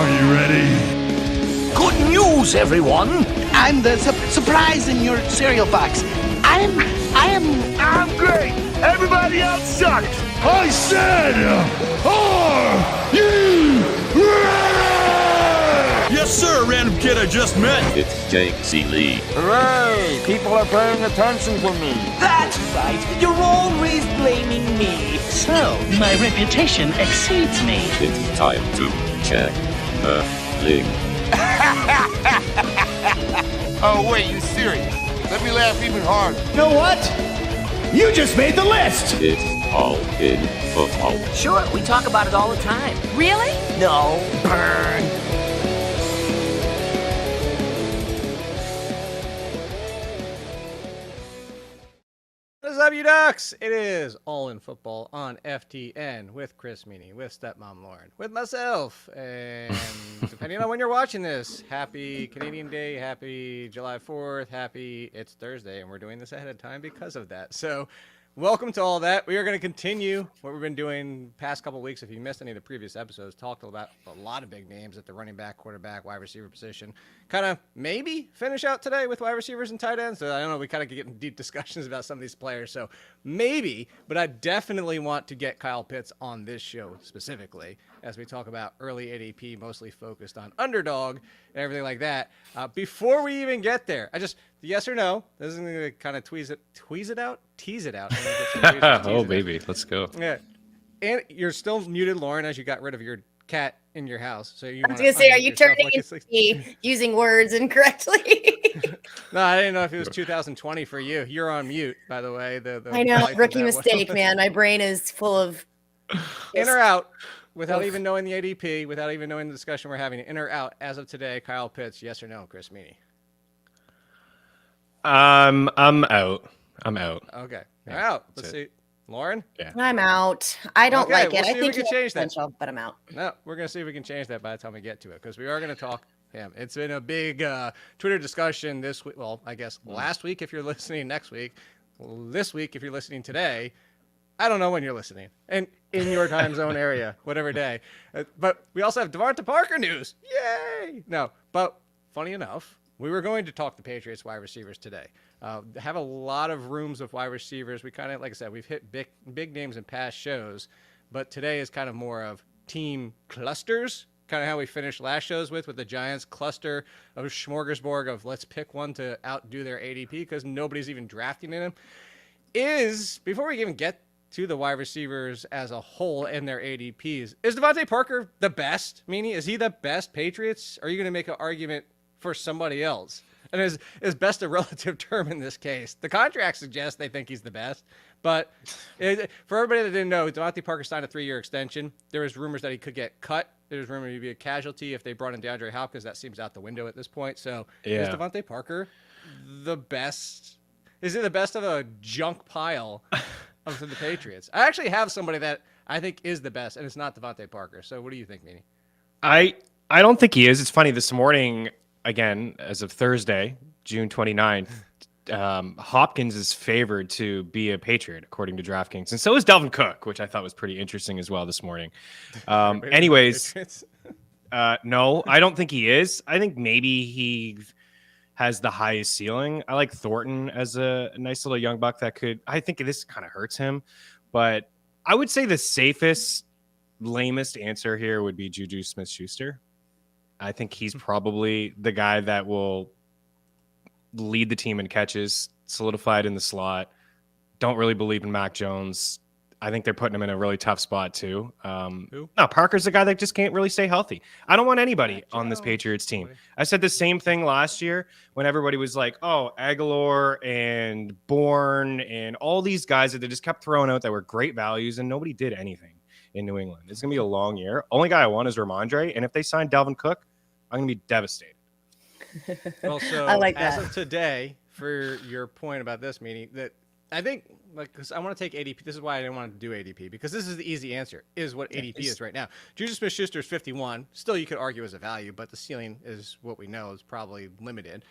Are you ready? Good news, everyone! I'm the surprise in your cereal box. I'm great! Everybody else sucks! I said, are you ready? Yes, sir, random kid I just met. It's Ciely. Hooray! People are paying attention to me. That's right. You're always blaming me. so my reputation exceeds me. It's time to check the link. Oh, wait, you serious? Let me laugh even harder. You know what? You just made the list. It's all in football. Sure, we talk about it all the time. Really? No, burn. What's up, you ducks? It is All in Football on FTN with Chris Meaney, with Stepmom Lauren, with myself, and depending on when you're watching this, happy Canadian Day, happy July 4th, happy it's Thursday, and we're doing this ahead of time because of that. So welcome to all that. We are going to continue what we've been doing past couple weeks. If you missed any of the previous episodes, talked about a lot of big names at the running back, quarterback, wide receiver position. Kind of maybe finish out today with wide receivers and tight ends. So I don't know. We kind of get in deep discussions about some of these players. So maybe, but I definitely want to get Kyle Pitts on this show specifically as we talk about early ADP, mostly focused on underdog and everything like that. Before we even get there, yes or no, this is going to kind of tease it out. Oh, baby, let's go. Yeah, and you're still muted, Lauren, as you got rid of your cat in your house. So you. I was gonna say, are you turning into me using words incorrectly? No, I didn't know if it was 2020 for you. You're on mute, by the way. I know, rookie mistake, man. My brain is full of in or out without even knowing the ADP, without even knowing the discussion we're having. In or out as of today, Kyle Pitts, yes or no, Chris Meaney? I'm out. I'm out. Okay, you're out. Let's see. Lauren? Yeah. I'm out. I don't like it. I think we can change that. But I'm out. No, we're going to see if we can change that by the time we get to it, because we are going to talk him. It's been a big Twitter discussion this week. Well, I guess last week if you're listening, next week. This week if you're listening today. I don't know when you're listening. And in your time zone area, whatever day. But we also have Devante Parker news. Yay! No, but funny enough, we were going to talk the Patriots wide receivers today. Have a lot of rooms of wide receivers. We kind of, like I said, we've hit big names in past shows, but today is kind of more of team clusters, kind of how we finished last shows with the Giants cluster of smorgasbord of let's pick one to outdo their ADP because nobody's even drafting in them. Before we even get to the wide receivers as a whole and their ADPs, is Devante Parker the best? Meaning, is he the best Patriots? Or are you going to make an argument for somebody else? And is best a relative term in this case? The contract suggests they think he's the best. But for everybody that didn't know, Devante Parker signed a 3-year extension. There was rumors that he could get cut. There was rumored he'd be a casualty if they brought in DeAndre Hopkins. That seems out the window at this point. So is Devante Parker the best? Is he the best of a junk pile of the Patriots? I actually have somebody that I think is the best, and it's not Devante Parker. So what do you think, Meaney? I don't think he is. It's funny, this morning, again, as of Thursday, June 29th, Hopkins is favored to be a Patriot, according to DraftKings. And so is Dalvin Cook, which I thought was pretty interesting as well this morning. Anyways, no, I don't think he is. I think maybe he has the highest ceiling. I like Thornton as a nice little young buck that could, I think this kind of hurts him. But I would say the safest, lamest answer here would be Juju Smith-Schuster. I think he's probably the guy that will lead the team in catches, solidified in the slot. Don't really believe in Mac Jones. I think they're putting him in a really tough spot too. No, Parker's the guy that just can't really stay healthy. I don't want anybody on this Patriots team. I said the same thing last year when everybody was like, oh, Aguilar and Bourne and all these guys that they just kept throwing out that were great values, and nobody did anything in New England. It's going to be a long year. Only guy I want is Ramondre, and if they sign Dalvin Cook, I'm going to be devastated. Well, so I like that. As of today, for your point about this, meaning that I think, because I want to take ADP. This is why I didn't want to do ADP, because this is the easy answer, is what ADP is right now. Juju Smith-Schuster is 51. Still, you could argue as a value, but the ceiling is what we know is probably limited.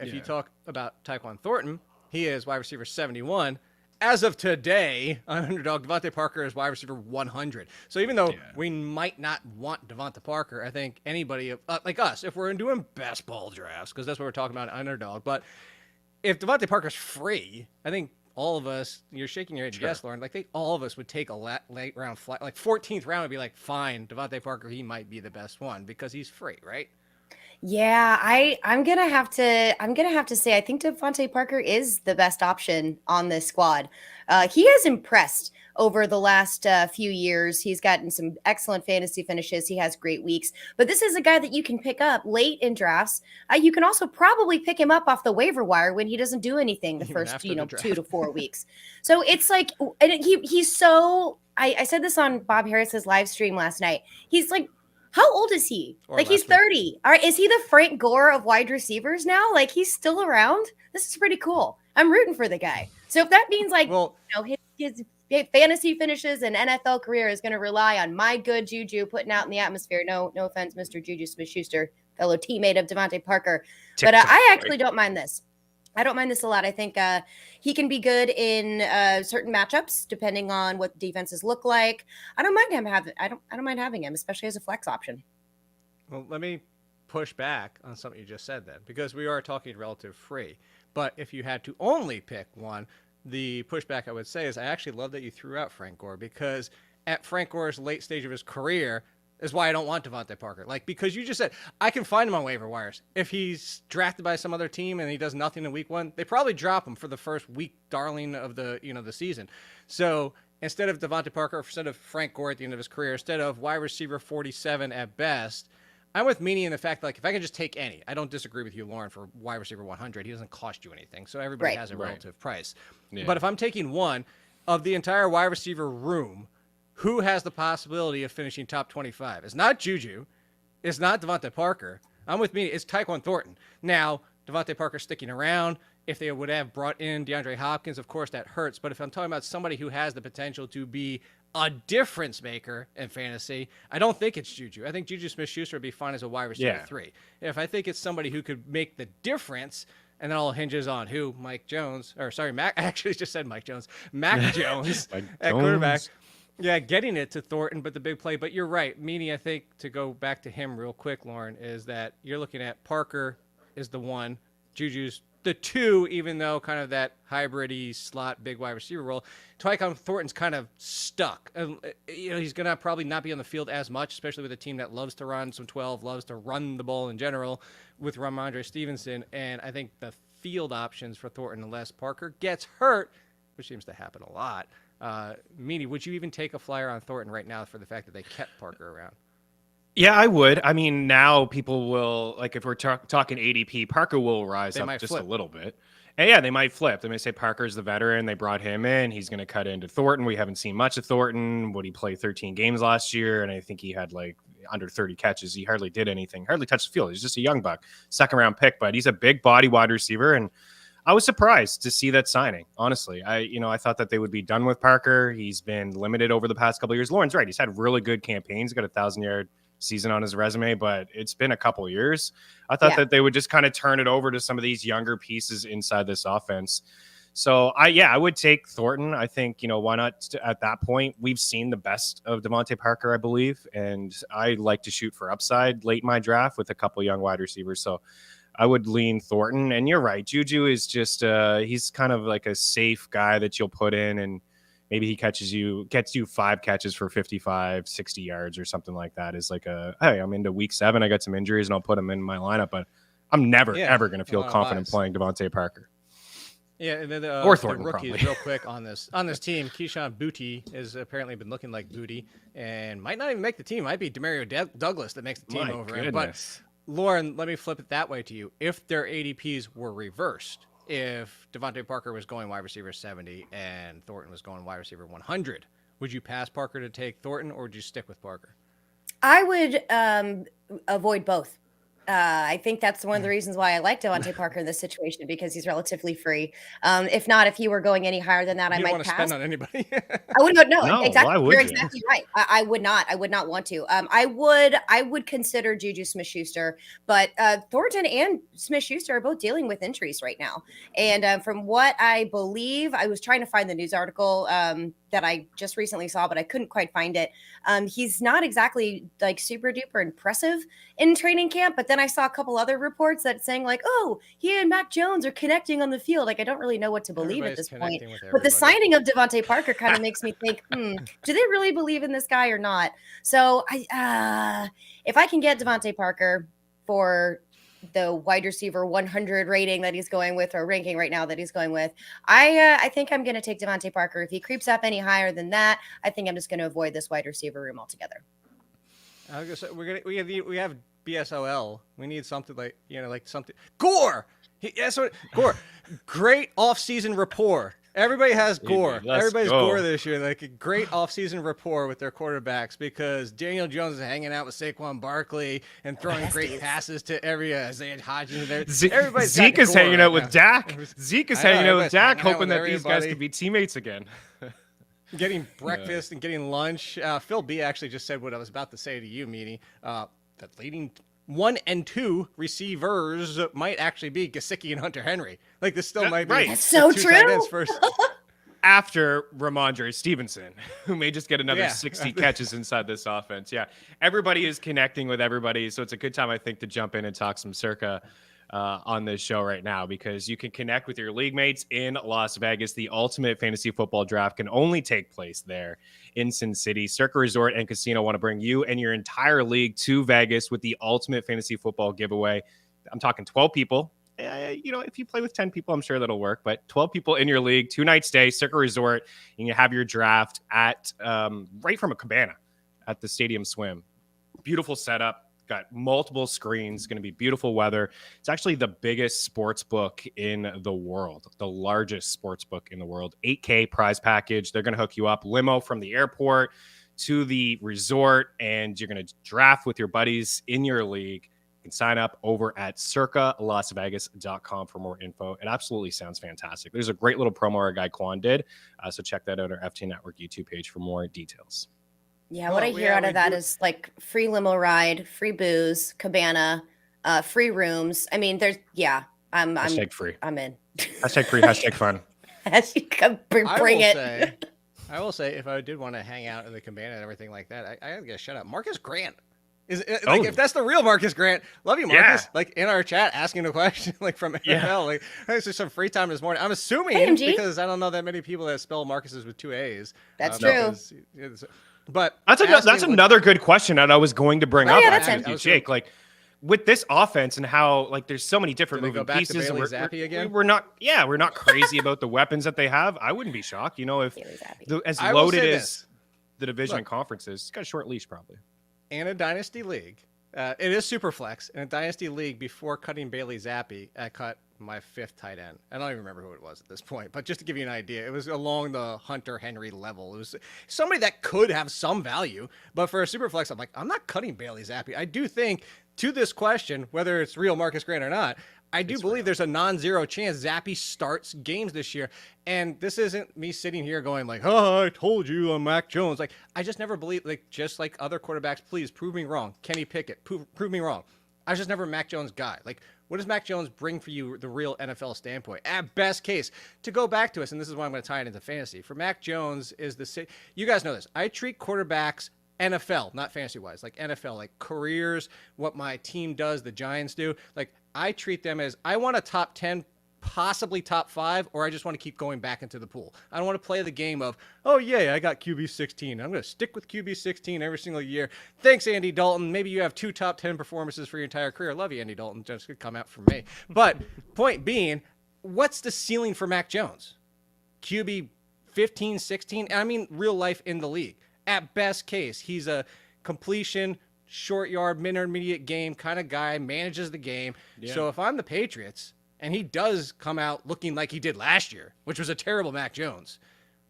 If you talk about Tyquan Thornton, he is wide receiver 71. as of today, on Underdog, Devante Parker is wide receiver 100. So even though we might not want Devante Parker, I think anybody like us, if we're doing best ball drafts, because that's what we're talking about on Underdog, but if Devante Parker's free, I think all of us, you're shaking your head, yes, Lauren, like all of us would take a late round flight, like 14th round would be like, fine, Devante Parker, he might be the best one because he's free, right? Yeah, I'm gonna have to say I think Devante Parker is the best option on this squad. He has impressed over the last few years. He's gotten some excellent fantasy finishes. He has great weeks, but this is a guy that you can pick up late in drafts. You can also probably pick him up off the waiver wire when he doesn't do anything the first 2 to 4 weeks. So it's like, and he's so. I said this on Bob Harris's live stream last night. He's like, how old is he? Like he's 30. All right. Is he the Frank Gore of wide receivers now? Like he's still around. This is pretty cool. I'm rooting for the guy. So if that means like, his fantasy finishes and NFL career is going to rely on my good juju putting out in the atmosphere. No offense, Mr. Juju Smith-Schuster, fellow teammate of Devante Parker. But I actually don't mind this. I don't mind this a lot. I think he can be good in certain matchups, depending on what defenses look like. I don't mind having him, especially as a flex option. Well, let me push back on something you just said then, because we are talking relative free. But if you had to only pick one, the pushback I would say is I actually love that you threw out Frank Gore, because at Frank Gore's late stage of his career is why I don't want Devante Parker. Like, because you just said, I can find him on waiver wires. If he's drafted by some other team and he does nothing in week 1, they probably drop him for the first week darling of the season. So instead of Devante Parker, instead of Frank Gore at the end of his career, instead of wide receiver 47 at best, I'm with Meaney in the fact that, like, if I can just take any, I don't disagree with you, Lauren, for wide receiver 100. He doesn't cost you anything. So everybody has a relative price. Yeah. But if I'm taking one of the entire wide receiver room, who has the possibility of finishing top 25? It's not Juju. It's not Devante Parker. I'm with Meaney. It's Tyquan Thornton. Now, Devante Parker sticking around. If they would have brought in DeAndre Hopkins, of course, that hurts. But if I'm talking about somebody who has the potential to be a difference maker in fantasy, I don't think it's Juju. I think Juju Smith-Schuster would be fine as a wide receiver 3. If I think it's somebody who could make the difference, and it all hinges on who, Mac I actually just said Mike Jones. Mac Jones at quarterback. Yeah, getting it to Thornton, but the big play. But you're right. Meaney, I think, to go back to him real quick, Lauren, is that you're looking at Parker is the 1, Juju's the 2, even though kind of that hybrid-y slot big wide receiver role. Tyquan Thornton's kind of stuck. He's going to probably not be on the field as much, especially with a team that loves to run some 12, loves to run the ball in general with Ramondre Stevenson. And I think the field options for Thornton, unless Parker gets hurt, which seems to happen a lot, Meaney, would you even take a flyer on Thornton right now for the fact that they kept Parker around? Yeah, I would. I mean, now people will, like, if we're talking ADP, Parker will rise up just a little bit. And yeah, they might flip. They may say Parker's the veteran. They brought him in. He's going to cut into Thornton. We haven't seen much of Thornton. Would he play 13 games last year? And I think he had like under 30 catches. He hardly did anything, hardly touched the field. He's just a young buck, 2nd round pick, but he's a big body wide receiver. And I was surprised to see that signing. Honestly, I thought that they would be done with Parker. He's been limited over the past couple of years. Lauren's right. He's had really good campaigns. He's got a 1,000-yard season on his resume, but it's been a couple of years. I thought that they would just kind of turn it over to some of these younger pieces inside this offense. So I would take Thornton. I think, why not at that point? We've seen the best of Devante Parker, I believe. And I like to shoot for upside late in my draft with a couple young wide receivers. So I would lean Thornton. And you're right. Juju is just, he's kind of like a safe guy that you'll put in, and maybe he gets you 5 catches for 55, 60 yards or something like that. Is like hey, I'm into week 7. I got some injuries and I'll put him in my lineup, but I'm never, ever going to feel confident playing Devante Parker. Yeah, and then or Thornton, the rookies probably. real quick on this team. Keyshawn Booty has apparently been looking like booty and might not even make the team. Might be Demario Douglas that makes the team over him. But Lauren, let me flip it that way to you. If their ADPs were reversed, if Devante Parker was going wide receiver 70 and Thornton was going wide receiver 100, would you pass Parker to take Thornton, or would you stick with Parker? I would avoid both. I think that's one of the reasons why I like Devante Parker in this situation, because he's relatively free. If not, if he were going any higher than that, I might want to pass. spend on anybody. I wouldn't. No, exactly. Why would You're you? exactly right. I would not. I would not want to. I would consider Juju Smith-Schuster, but Thornton and Smith-Schuster are both dealing with injuries right now. And from what I believe, I was trying to find the news article that I just recently saw, but I couldn't quite find it. He's not exactly like super duper impressive in training camp, but then I saw a couple other reports that saying like, oh, he and Mac Jones are connecting on the field. Like, I don't really know what to believe at this point. But the signing of Devante Parker kind of makes me think, do they really believe in this guy or not? So if I can get Devante Parker for the wide receiver 100 rating that he's going with, or ranking right now that he's going with, I think I'm going to take Devante Parker. If he creeps up any higher than that, I think I'm just going to avoid this wide receiver room altogether. I was gonna say, we have BSOL. We need something like something. Gore. Gore. Great off-season rapport. Everybody has Gore. Everybody's Gore this year. Like a great off-season rapport with their quarterbacks, because Daniel Jones is hanging out with Saquon Barkley and throwing great passes to Isaiah Hodgins. Zeke is hanging out with Dak. Zeke is hanging out with Dak, hoping that these guys could be teammates again. Getting breakfast and getting lunch. Phil B actually just said what I was about to say to you, Meaney. That leading 1 and 2 receivers might actually be Gesicki and Hunter Henry. Like, this still might be right. That's so true. After Ramondre Stevenson, who may just get another 60 catches inside this offense. Yeah, everybody is connecting with everybody, so it's a good time, I think, to jump in and talk some circa on this show right now, because you can connect with your league mates in Las Vegas. The ultimate fantasy football draft can only take place there in Sin City. Circa Resort and Casino want to bring you and your entire league to Vegas with the ultimate fantasy football giveaway. I'm talking 12 people. If you play with 10 people, I'm sure that'll work, but 12 people in your league, 2-night stay, Circa Resort, and you have your draft at right from a cabana at the Stadium Swim. Beautiful setup. Got multiple screens, going to be beautiful weather. It's actually the biggest sports book in the world, the largest sports book in the world. 8K prize package. They're going to hook you up, limo from the airport to the resort, and you're going to draft with your buddies in your league. You can sign up over at circalasvegas.com for more info. It absolutely sounds fantastic. There's a great little promo our guy Quan did, so check that out on our FTN Network YouTube page for more details. Yeah, what I hear out of that is like free limo ride, free booze, cabana, free rooms. I mean, I'm free. I'm in. Hashtag free, hashtag fun. Bring it. I will say, if I did want to hang out in the cabana and everything like that, I gotta get a shout out. Marcus Grant. If that's the real Marcus Grant, love you, Marcus. Yeah. Like, in our chat, asking a question like from NFL. Yeah. Like, there's just some free time this morning. I'm assuming because I don't know that many people that spell Marcus's with 2 A's. That's true. But that's another good question that I was going to bring up. That's Jake, like, with this offense and how there's so many different moving pieces. We're not crazy about the weapons that they have. I wouldn't be shocked, if as loaded as the division and conference is. It's got a short leash probably. In a dynasty league, it is super flex. In a dynasty league, before cutting Bailey Zappi, I cut my 5th tight end. I don't even remember who it was at this point, but just to give you an idea, it was along the Hunter Henry level. It was somebody that could have some value, but for a super flex, I'm like, I'm not cutting Bailey Zappi. I do think, to this question, whether it's real Marcus Grant or not, I do believe there's a non-zero chance Zappi starts games this year. And this isn't me sitting here going like, oh, I told you I'm Mac Jones. Like, I just never believe, like, just like other quarterbacks, please prove me wrong. Kenny Pickett, prove me wrong. I was just never a Mac Jones guy. Like, what does Mac Jones bring for you, the real NFL standpoint? At best case, to go back to us, and this is why I'm going to tie it into fantasy. For Mac Jones you guys know this. I treat quarterbacks NFL, not fantasy-wise, like NFL, like careers, what my team does, the Giants do. Like, I treat them as, I want a top 10, possibly top 5, or I just want to keep going back into the pool. I don't want to play the game of, oh, yeah, I got QB 16. I'm going to stick with QB 16 every single year. Thanks, Andy Dalton. Maybe you have 2 top 10 performances for your entire career. I love you, Andy Dalton. Just could come out from me. But point being, what's the ceiling for Mac Jones? QB 15, 16? I mean, real life in the league. At best case, he's a completion, short yard, mid-intermediate game kind of guy, manages the game. Yeah. So if I'm the Patriots, and he does come out looking like he did last year, which was a terrible Mac Jones,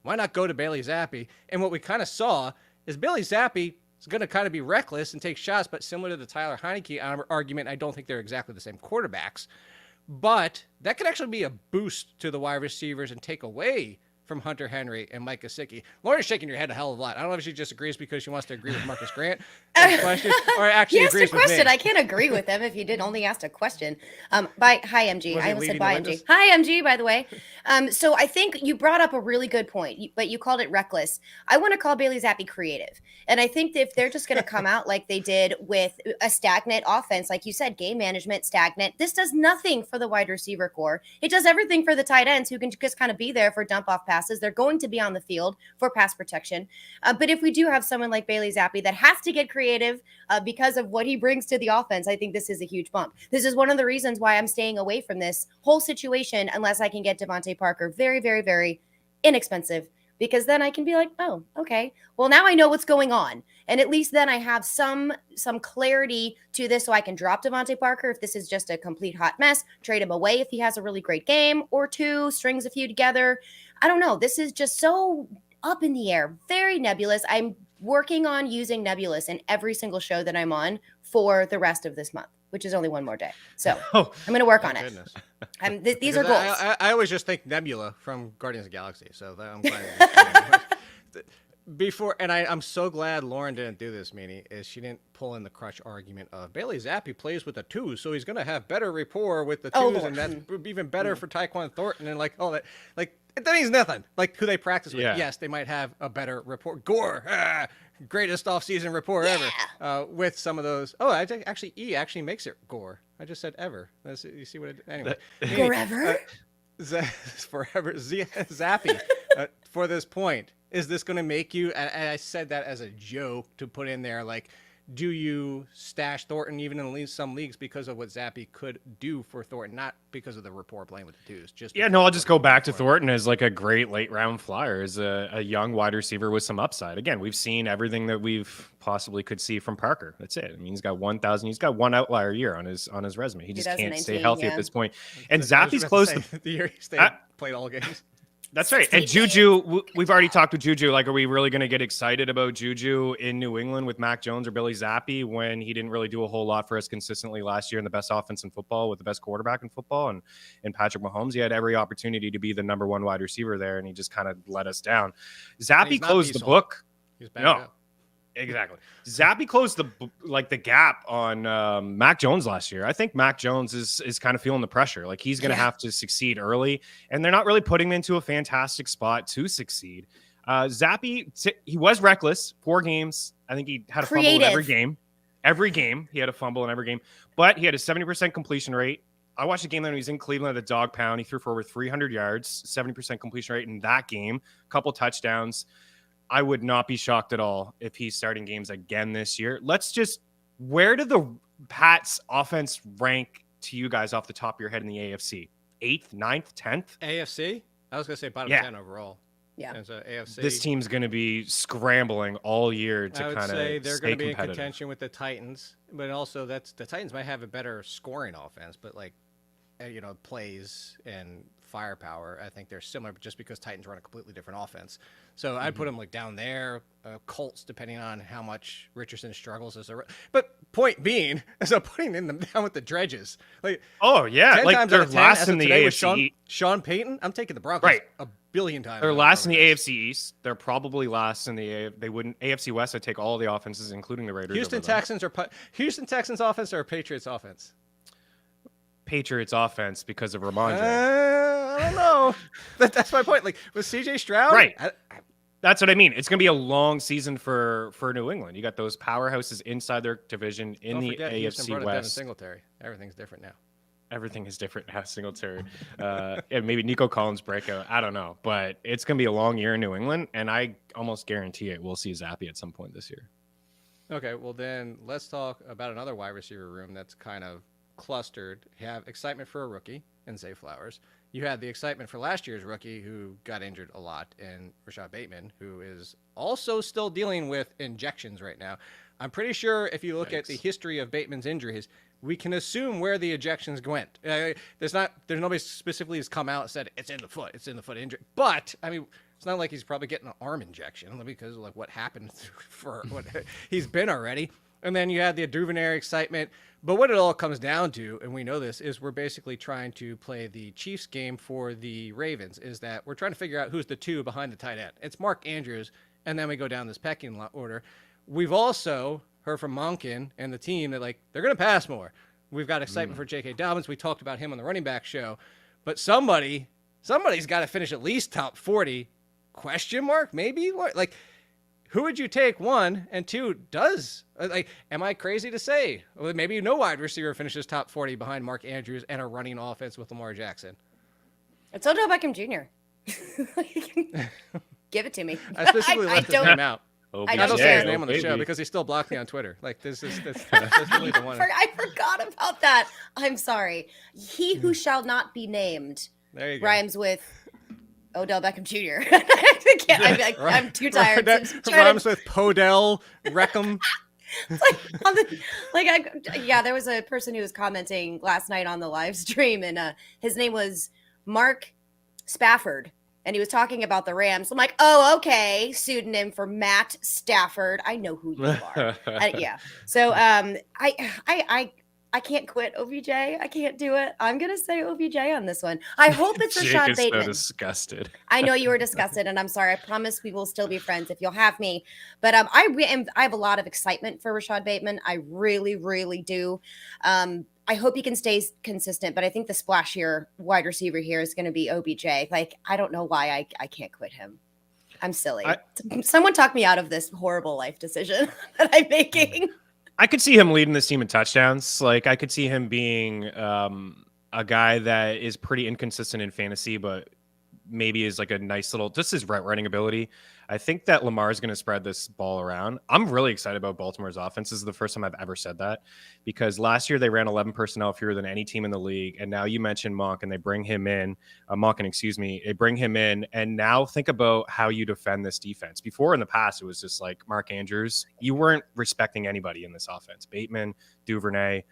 why not go to Bailey Zappi? And what we kind of saw is Bailey Zappi is going to kind of be reckless and take shots, but similar to the Tyler Heineke argument, I don't think they're exactly the same quarterbacks. But that could actually be a boost to the wide receivers and take away from Hunter Henry and Mike Gesicki. Lauren's shaking your head a hell of a lot. I don't know if she just agrees because she wants to agree with Marcus Grant question, or actually agrees with me. He asked a question. I can't agree with him if he did only ask a question. Hi, MG. I almost said bye, MG. Hi, MG, by the way. So I think you brought up a really good point, but you called it reckless. I want to call Bailey Zappi creative. And I think that if they're just going to come out like they did with a stagnant offense, like you said, game management, stagnant, this does nothing for the wide receiver core. It does everything for the tight ends who can just kind of be there for dump-off passes. They're going to be on the field for pass protection. But if we do have someone like Bailey Zappi that has to get creative because of what he brings to the offense, I think this is a huge bump. This is one of the reasons why I'm staying away from this whole situation unless I can get Devante Parker very, very, very inexpensive, because then I can be like, oh, okay, well, now I know what's going on. And at least then I have some clarity to this, so I can drop Devante Parker if this is just a complete hot mess, trade him away if he has a really great game or two, strings a few together. I don't know. This is just so up in the air, very nebulous. I'm working on using nebulous in every single show that I'm on for the rest of this month, which is only one more day. So I'm going to work on it. These are goals. I always just think Nebula from Guardians of the Galaxy. So I'm glad. I'm so glad Lauren didn't do this, Meaney, is she didn't pull in the crutch argument of Bailey Zappi plays with the twos, so he's going to have better rapport with the twos, and that's even better for Tyquan Thornton, and that means nothing. Like who they practice with. Yes, they might have a better rapport. Gore, greatest offseason rapport ever with some of those. Oh, actually, E actually makes it Gore. I just said ever. You see what? Anyway, forever. Forever. Zappi. For this point, is this going to make you? And I said that as a joke to put in there, like, do you stash Thornton even in some leagues because of what Zappi could do for Thornton, not because of the rapport playing with the twos? I'll just go back to Thornton as like a great late round flyer, as a young wide receiver with some upside. Again, we've seen everything that we've possibly could see from Parker. That's it. I mean, he's got 1,000. He's got one outlier year on his resume. He just can't stay healthy at this point. And Zappi's close to the year he played all games. That's right. And Juju, we've already talked with Juju. Like, are we really going to get excited about Juju in New England with Mac Jones or Billy Zappi when he didn't really do a whole lot for us consistently last year in the best offense in football with the best quarterback in football and Patrick Mahomes? He had every opportunity to be the number one wide receiver there, and he just kind of let us down. Zappi closed the book. He's back up. Exactly. Zappi closed the gap on Mac Jones last year. I think Mac Jones is kind of feeling the pressure. Like, he's going to have to succeed early, and they're not really putting him into a fantastic spot to succeed. Zappi, he was reckless. 4 games. I think he had a fumble in every game. Every game, he had a fumble in every game. But he had a 70% completion rate. I watched the game when he was in Cleveland at the Dog Pound. He threw for over 300 yards, 70% completion rate in that game, a couple touchdowns. I would not be shocked at all if he's starting games again this year. Where did the Pats offense rank to you guys off the top of your head in the AFC? 8th, 9th, 10th? AFC? I was going to say bottom 10 overall. Yeah. And so AFC. This team's going to be scrambling all year to kind of say they're going to be in contention with the Titans, but also the Titans might have a better scoring offense, but plays and firepower, I think they're similar, just because Titans run a completely different offense. So I'd put them down there. Colts, depending on how much Richardson struggles as a. But point being, so putting them down with the dredges. Like, oh yeah, 10 like times they're out of 10, last in the AFC. Sean Payton, I'm taking the Broncos a billion times. They're last in the AFC East. They're probably last in the AFC West. I take all the offenses, including the Raiders. Houston Texans offense or Patriots offense? Patriots offense because of Ramondre. I don't know. That's my point. Like, with CJ Stroud, right? That's what I mean. It's going to be a long season for New England. You got those powerhouses inside their division in the AFC West. Singletary. Everything's different now. Everything is different now. Singletary. And maybe Nico Collins breakout. I don't know, but it's going to be a long year in New England, and I almost guarantee it. We'll see Zappi at some point this year. Okay, well then let's talk about another wide receiver room that's kind of clustered. You have excitement for a rookie in Zay Flowers. You had the excitement for last year's rookie who got injured a lot, and Rashad Bateman, who is also still dealing with injections right now. I'm pretty sure if you look at the history of Bateman's injuries, we can assume where the ejections went. There's nobody specifically has come out and said it's in the foot injury. But I mean, It's not like he's probably getting an arm injection because of like what happened for what he's been already. And then you had the Duvernay excitement. But what it all comes down to, and we know this, is we're basically trying to play the Chiefs game for the Ravens, is that we're trying to figure out who's the two behind the tight end. It's Mark Andrews, and then we go down this pecking order. We've also heard from Monken and the team that, like, they're going to pass more. We've got excitement for J.K. Dobbins. We talked about him on the running back show. But somebody's got to finish at least top 40, question mark, maybe? Like, who would you take, one? And two, am I crazy to say? Well, maybe no wide receiver finishes top 40 behind Mark Andrews and a running offense with Lamar Jackson. It's Odell Beckham Jr. Give it to me. I specifically left his name out. I don't don't say care. his name on the show because he still blocked me on Twitter. Like, that's really the one. I forgot about that. I'm sorry. He who shall not be named rhymes with Odell Beckham Jr. I'm too tired. Rhymes with Podell Reckham. There was a person who was commenting last night on the live stream, and his name was Mark Spafford, and he was talking about the Rams. I'm like, oh, okay, pseudonym for Matt Stafford. I know who you are. So I can't quit OBJ. I can't do it. I'm going to say OBJ on this one. I hope it's Rashad Bateman. So disgusted. I know you were disgusted, and I'm sorry. I promise we will still be friends if you'll have me. But I have a lot of excitement for Rashad Bateman. I really, really do. I hope he can stay consistent, but I think the splashier wide receiver here is going to be OBJ. Like, I don't know why I can't quit him. I'm silly. Someone talk me out of this horrible life decision that I'm making. I could see him leading this team in touchdowns. Like, I could see him being a guy that is pretty inconsistent in fantasy, but maybe is like a nice little, just his running ability. I think that Lamar is going to spread this ball around. I'm really excited about Baltimore's offense. This is the first time I've ever said that, because last year they ran 11 personnel fewer than any team in the league. And now you mentioned Monk, and they bring him in, they bring him in. And now think about how you defend this defense. Before, in the past, it was just like Mark Andrews. You weren't respecting anybody in this offense. Bateman, Duvernay,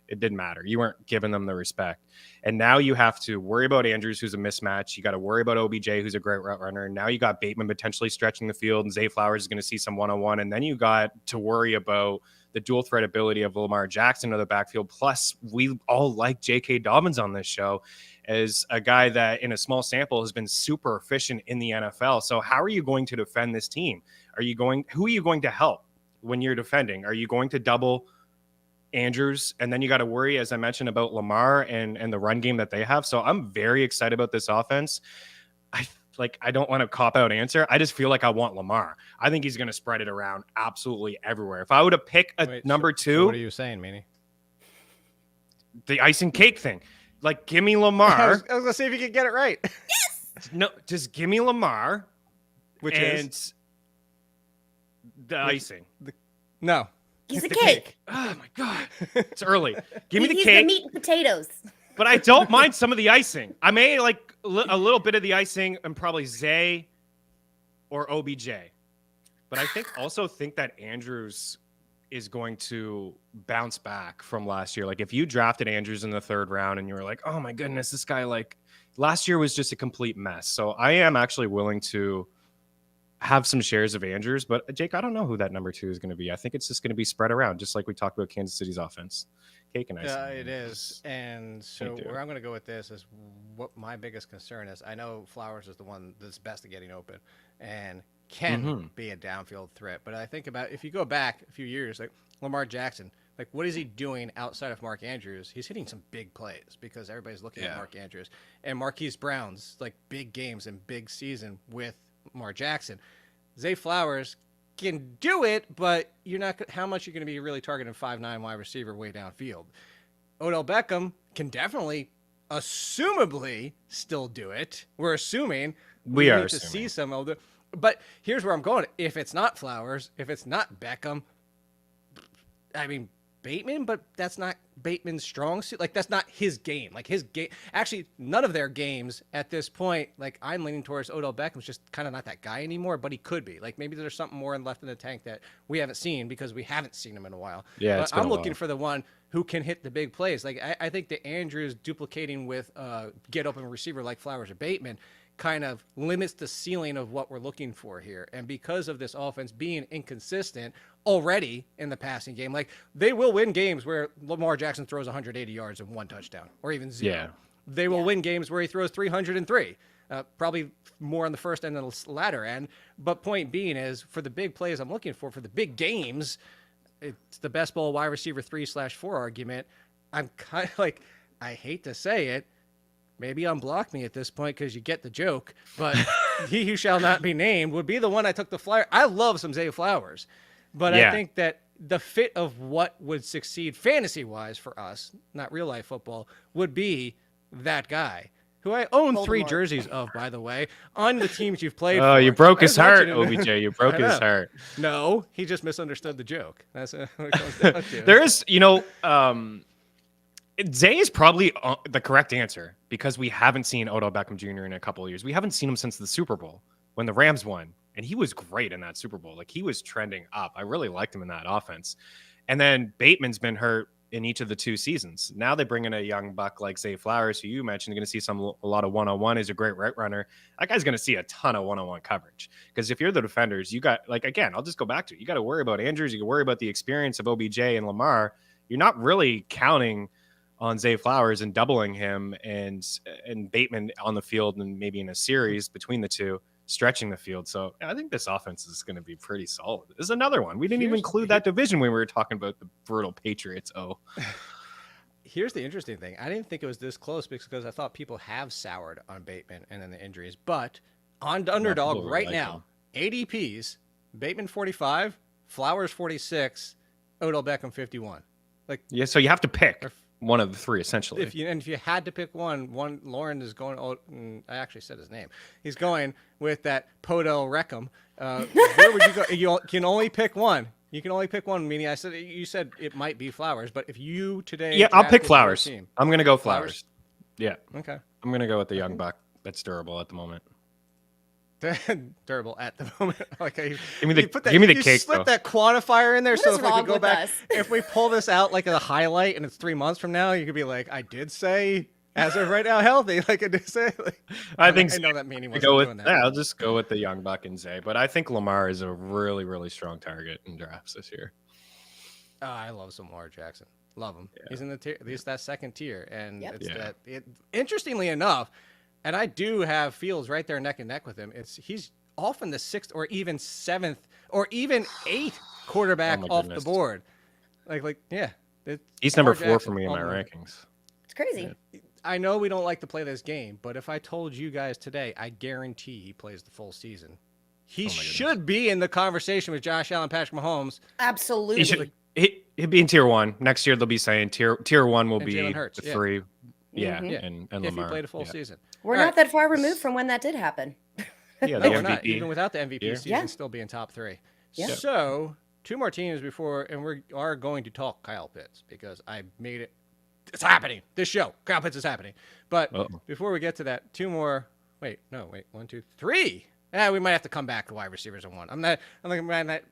it didn't matter. You weren't giving them the respect. And now you have to worry about Andrews, who's a mismatch. You got to worry about OBJ, who's a great route runner. Now you got Bateman potentially stretching the field, and Zay Flowers is going to see some one-on-one. And then you got to worry about the dual threat ability of Lamar Jackson in the backfield. Plus, we all like J.K. Dobbins on this show as a guy that in a small sample has been super efficient in the NFL. So how are you going to defend this team? Who are you going to help when you're defending? Are you going to double Andrews? And then you got to worry, as I mentioned, about Lamar and the run game that they have. So I'm very excited about this offense. I don't want a cop-out answer. I just feel like I want Lamar. I think he's going to spread it around absolutely everywhere. If I were to pick number two. What are you saying, Meaney? The icing cake thing. Like, give me Lamar. I was going to see if you could get it right. Yes! No, just give me Lamar. Which is? The icing. No. He's a cake. Oh, my God. It's early. Give me the He's cake. the meat and potatoes. But I don't mind some of the icing. I may like a little bit of the icing and probably Zay or OBJ. But I also think that Andrews is going to bounce back from last year. Like, if you drafted Andrews in the third round and you were like, oh, my goodness, this guy, like, last year was just a complete mess. So I am actually willing to have some shares of Andrews. But, Jake, I don't know who that number two is going to be. I think it's just going to be spread around, just like we talked about Kansas City's offense. Cake and icing. Yeah, it is. And so where I'm going to go with this is what my biggest concern is. I know Flowers is the one that's best at getting open and can be a downfield threat. But I think about, if you go back a few years, like Lamar Jackson, like, what is he doing outside of Mark Andrews? He's hitting some big plays because everybody's looking at Mark Andrews. And Marquise Brown's, like, big games and big season with Lamar Jackson. Zay Flowers can do it, but you're not. How much you're going to be really targeting 5'9" wide receiver way downfield? Odell Beckham can definitely, assumably, still do it. We're assuming we are need to see some of the. But here's where I'm going. If it's not Flowers, if it's not Beckham, I mean Bateman, but that's not Bateman's strong suit. Like, that's not his game. Like, his game, actually, none of their games at this point. Like, I'm leaning towards Odell Beckham's just kind of not that guy anymore, but he could be. Like, maybe there's something more left in the tank that we haven't seen because we haven't seen him in a while. Yeah, but I'm looking for the one who can hit the big plays. Like, I think that Andrews duplicating with get open receiver like Flowers or Bateman kind of limits the ceiling of what we're looking for here. And because of this offense being inconsistent already in the passing game, like they will win games where Lamar Jackson throws 180 yards and 1 touchdown or even 0. Yeah. They will win games where he throws 303. Probably more on the first end than the latter end. But point being is, for the big plays I'm looking for the big games, it's the best ball wide receiver 3/4 argument. I'm kind of like, I hate to say it, maybe unblock me at this point because you get the joke, but he who shall not be named would be the one I took the flyer. I love some Zay Flowers, but I think that the fit of what would succeed fantasy-wise for us, not real-life football, would be that guy, who I own Baltimore. 3 jerseys of, by the way, on the teams you've played for. Oh, you broke his heart, OBJ. You broke his heart. No, he just misunderstood the joke. That's what it comes down to. There is, Zay is probably the correct answer because we haven't seen Odell Beckham Jr. in a couple of years. We haven't seen him since the Super Bowl when the Rams won, and he was great in that Super Bowl. Like, he was trending up. I really liked him in that offense. And then Bateman's been hurt in each of the 2 seasons. Now they bring in a young buck like Zay Flowers, who you mentioned, going to see a lot of one-on-one. He's a great right runner. That guy's going to see a ton of one-on-one coverage. Because if you're the defenders, you got, like, again, I'll just go back to it. You got to worry about Andrews. You can worry about the experience of OBJ and Lamar. You're not really counting on Zay Flowers and doubling him and Bateman on the field and maybe in a series between the two, stretching the field. So I think this offense is going to be pretty solid. This is another one. We didn't even include that division when we were talking about the brutal Patriots. Here's the interesting thing. I didn't think it was this close because I thought people have soured on Bateman and then the injuries. But on Underdog right now, ADPs, Bateman 45, Flowers 46, Odell Beckham 51. Like, yeah, so you have to pick one of the 3 essentially. If you had to pick one, Lauren is going. Oh, I actually said his name. He's going with that Podell Reckham. Where would you go? You can only pick one. You can only pick one. Meaning, you said it might be Flowers, but if you today, I'll pick Flowers. I'm going to go Flowers. Yeah. Okay. I'm going to go with the young buck that's durable at the moment. Durable at the moment. Like, give me the cake. Slip that quantifier in there, what so is if we wrong could go with back, us? if we pull this out like a highlight and it's 3 months from now, you could be like, I did say as of right now healthy. Like I did say. Like, I think I know that Meaney wasn't doing that. Yeah, I'll just go with the young buck and Zay. But I think Lamar is a really, really strong target in drafts this year. I love some Lamar Jackson. Love him. Yeah. He's in the tier, at least that second tier, and interestingly enough, and I do have Fields right there neck and neck with him. He's often the 6th or even 7th or even 8th quarterback off the board. He's number 4 for me in my rankings. It's crazy. Yeah. I know we don't like to play this game, but if I told you guys today, I guarantee he plays the full season. He should be in the conversation with Josh Allen, Patrick Mahomes. Absolutely. He'd be in tier 1. Next year they'll be saying tier 1 will be Hurts, the 3. Yeah, and Lamar. If he played a full season. We're not that far removed from when that did happen. Yeah, no, we're not. Even without the MVP season, still be in top 3. Yeah. So 2 more teams before, and we are going to talk Kyle Pitts because I made it. It's happening. This show, Kyle Pitts is happening. But before we get to that, 2 more. Wait, 1, 2, 3. We might have to come back to wide receivers in one. I'm not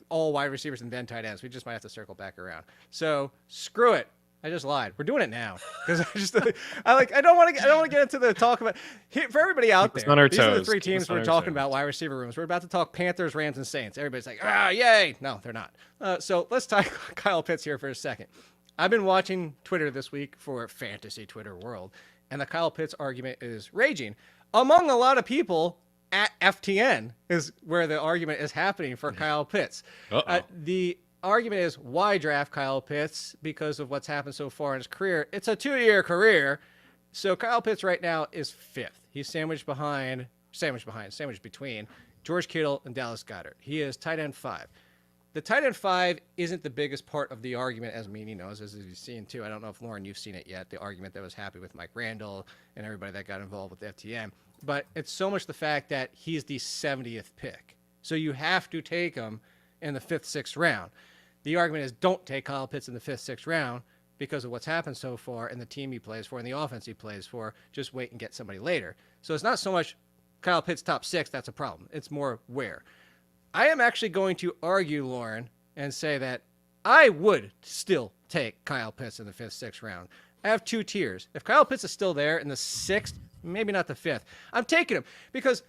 all wide receivers and then tight ends. We just might have to circle back around. So screw it. I just lied. We're doing it now because I don't want to get into the talk about for everybody out there. These are the 3 teams we're talking about wide receiver rooms. We're about to talk Panthers, Rams, and Saints. Everybody's like, yay! No, they're not. So let's talk Kyle Pitts here for a second. I've been watching Twitter this week for fantasy Twitter world, and the Kyle Pitts argument is raging among a lot of people. At FTN is where the argument is happening for Kyle Pitts. The argument is, why draft Kyle Pitts? Because of what's happened so far in his career. It's a 2-year career. So Kyle Pitts right now is 5th. He's sandwiched between George Kittle and Dallas Goedert. He is tight end 5. The tight end 5 isn't the biggest part of the argument, as Meaney knows, as you've seen too. I don't know if, Lauren, you've seen it yet, the argument that was happy with Mike Randall and everybody that got involved with FTN. But it's so much the fact that he's the 70th pick. So you have to take him in the 5th, 6th round. The argument is don't take Kyle Pitts in the 5th, 6th round because of what's happened so far and the team he plays for and the offense he plays for. Just wait and get somebody later. So it's not so much Kyle Pitts top 6, that's a problem. It's more where. I am actually going to argue, Lauren, and say that I would still take Kyle Pitts in the 5th, 6th round. I have 2 tiers. If Kyle Pitts is still there in the 6th maybe not the 5th. I'm taking him because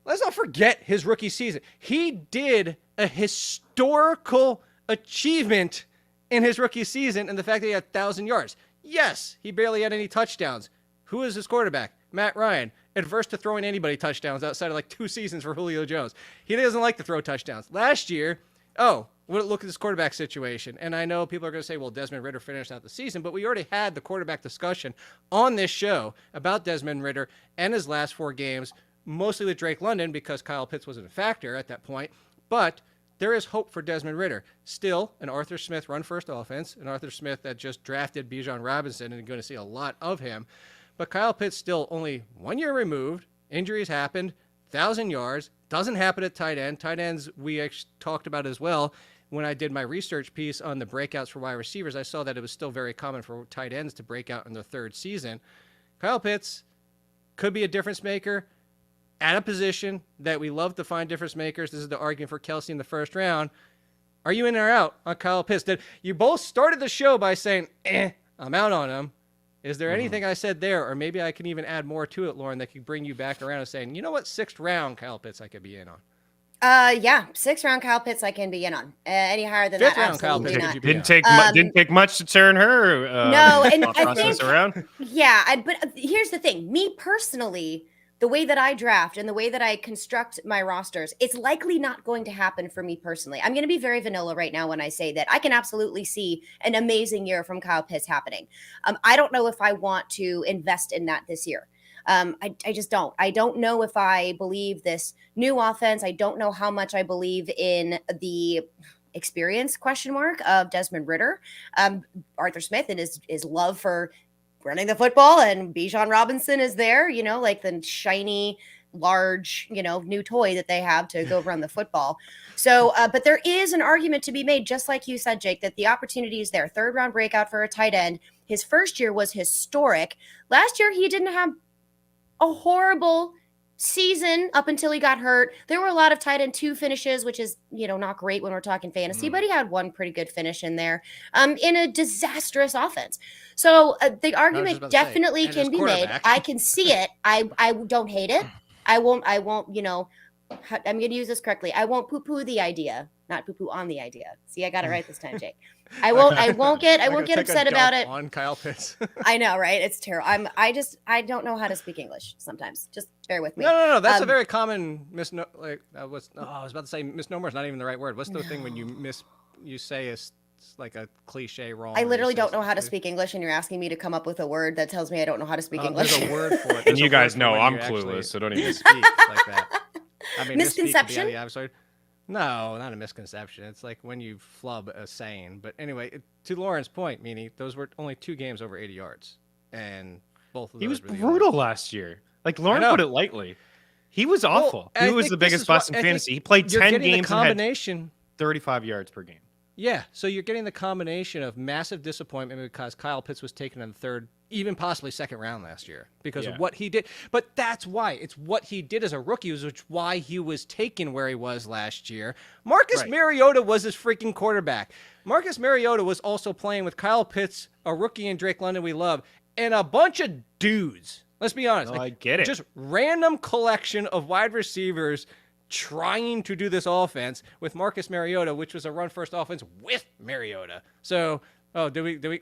let's not forget his rookie season. He did a historical achievement in his rookie season, and the fact that he had 1,000 yards. Yes, he barely had any touchdowns. Who is his quarterback? Matt Ryan. Adverse to throwing anybody touchdowns outside of like 2 seasons for Julio Jones. He doesn't like to throw touchdowns. Last year, look at this quarterback situation. And I know people are going to say, well, Desmond Ridder finished out the season, but we already had the quarterback discussion on this show about Desmond Ridder and his last 4 games, mostly with Drake London because Kyle Pitts wasn't a factor at that point. But there is hope for Desmond Ridder. Still, an Arthur Smith run-first offense, an Arthur Smith that just drafted Bijan Robinson and you're going to see a lot of him. But Kyle Pitts still only 1 year removed. Injuries happened. 1,000 yards. Doesn't happen at tight end. Tight ends we actually talked about as well. When I did my research piece on the breakouts for wide receivers, I saw that it was still very common for tight ends to break out in their 3rd season. Kyle Pitts could be a difference maker at a position that we love to find difference makers. This is the argument for Kelsey in the 1st round. Are you in or out on Kyle Pitts? You both started the show by saying, I'm out on him. Is there anything I said there, or maybe I can even add more to it, Lauren, that could bring you back around and saying, you know what, 6th round Kyle Pitts I could be in on? Yeah, 6th round Kyle Pitts I can be in on. Any higher than 5th that, round Kyle absolutely Pitts not. Didn't take much to turn her. No, and I process think around. Yeah, but here's the thing. Me personally, the way that I draft and the way that I construct my rosters, it's likely not going to happen for me personally. I'm going to be very vanilla right now when I say that I can absolutely see an amazing year from Kyle Pitts happening. I don't know if I want to invest in that this year. I just don't. I don't know if I believe this new offense. I don't know how much I believe in the experience of Desmond Ridder, Arthur Smith, and his love for running the football, and Bijan Robinson is there, like the shiny, large, new toy that they have to go run the football. So, but there is an argument to be made, just like you said, Jake, that the opportunity is there. 3rd round breakout for a tight end. His 1st year was historic. Last year, he didn't have a horrible season up until he got hurt. There were a lot of tight end 2 finishes, which is, not great when we're talking fantasy, but he had one pretty good finish in there in a disastrous offense. So the argument definitely can be made. I can see it. I don't hate it. I won't, I'm going to use this correctly. I won't poo-poo the idea, not poo-poo on the idea. See, I got it right this time, Jake. I won't get upset about it. On Kyle Pitts. I know, right? It's terrible. I don't know how to speak English sometimes. Just bear with me. No. That's a very common misnomer. I was about to say misnomer is not even the right word. What's the thing when you say it's like a cliche wrong? I literally don't know how to speak English, and you're asking me to come up with a word that tells me I don't know how to speak English. There's a word for it. And you guys know I'm clueless, so don't even speak like that. I mean, misconception? No, not a misconception. It's like when you flub a saying. But anyway, to Lauren's point, Meaney, those were only 2 games over 80 yards. And both of those He was brutal last year. Like, Lauren put it lightly. He was awful. Well, he was the biggest bust in fantasy. He played 10 games and had 35 yards per game. Yeah, so you're getting the combination of massive disappointment because Kyle Pitts was taken in the 3rd, even possibly 2nd round last year because of what he did. But that's why. It's what he did as a rookie, which is why he was taken where he was last year. Marcus Mariota was his freaking quarterback. Marcus Mariota was also playing with Kyle Pitts, a rookie, and Drake London we love, and a bunch of dudes. Let's be honest. I get it. Just random collection of wide receivers trying to do this offense with Marcus Mariota, which was a run-first offense with Mariota. So,